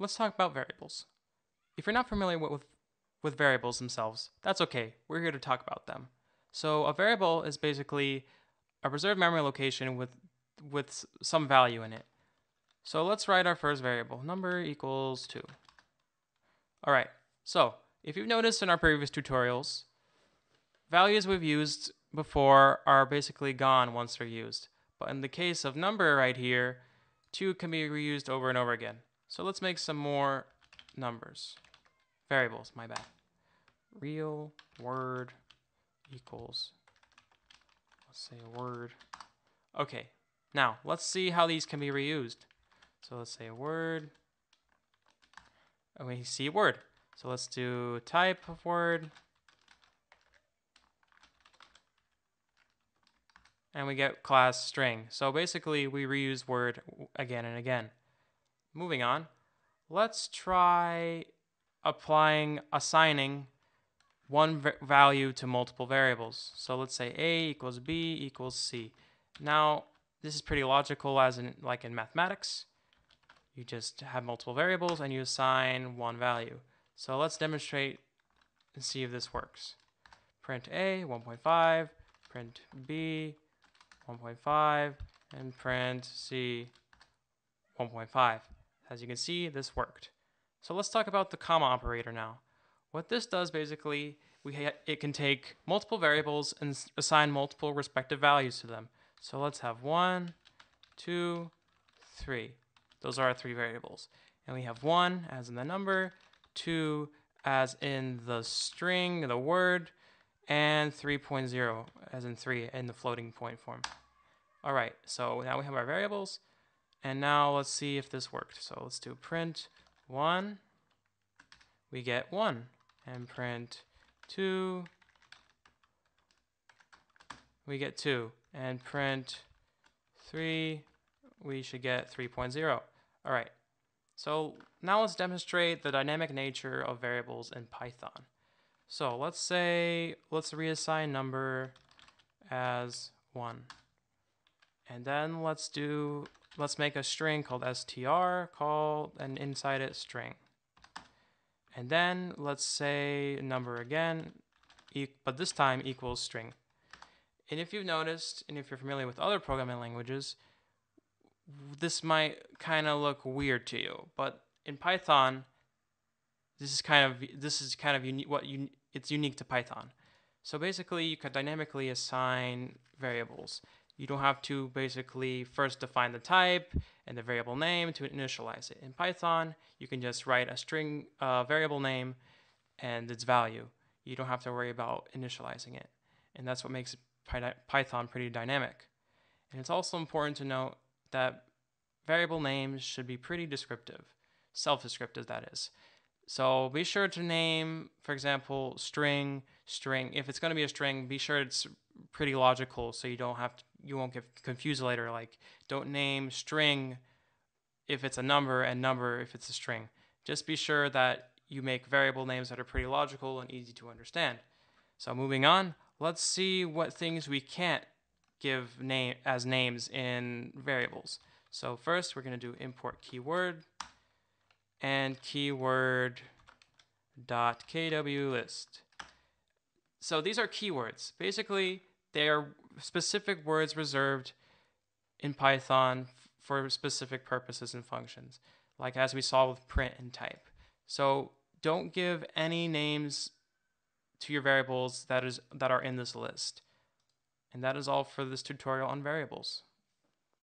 let's talk about variables. If you're not familiar with variables themselves, that's okay. We're here to talk about them. So a variable is basically a reserved memory location with some value in it. So let's write our first variable, number equals 2. All right, so if you've noticed in our previous tutorials, values we've used before are basically gone once they're used. But in the case of number right here, 2 can be reused over and over again. So let's make some more numbers. Variables, my bad. Real word equals, let's say a word. Okay, now let's see how these can be reused. So let's say a word, and we see word. So let's do type of word, and we get class string. So basically we reuse word again and again. Moving on, let's try assigning one value to multiple variables. So let's say A equals B equals C. Now, this is pretty logical as in like in mathematics. You just have multiple variables and you assign one value. So let's demonstrate and see if this works. Print A 1.5, print B 1.5, and print C 1.5. As you can see, this worked. So let's talk about the comma operator now. What this does basically, it can take multiple variables and assign multiple respective values to them. So let's have 1, 2, 3. Those are our 3 variables. And we have 1 as in the number, 2 as in the string, the word, and 3.0 as in 3 in the floating point form. All right, so now we have our variables. And now let's see if this worked. So let's do print 1. We get 1. And print 2. We get 2. And print 3. We should get 3.0. All right. So now let's demonstrate the dynamic nature of variables in Python. So let's reassign number as 1. And then let's make a string called str and inside it string. And then let's say number again, but this time equals string. And if you've noticed, and if you're familiar with other programming languages, this might kind of look weird to you, but in Python, this is kind of unique. It's unique to Python. So basically, you could dynamically assign variables. You don't have to basically first define the type and the variable name to initialize it. In Python, you can just write a string variable name and its value. You don't have to worry about initializing it. And that's what makes Python pretty dynamic. And it's also important to note that variable names should be pretty descriptive, self-descriptive that is. So be sure to name, for example, string. If it's going to be a string, be sure it's pretty logical so you won't get confused later. Like, don't name string if it's a number and number if it's a string. Just be sure that you make variable names that are pretty logical and easy to understand. So moving on, let's see what things we can't give as names in variables. So first we're going to do import keyword and keyword dot kw list. So these are keywords. Basically, they are specific words reserved in Python for specific purposes and functions, like as we saw with print and type. So don't give any names to your variables that are in this list. And that is all for this tutorial on variables.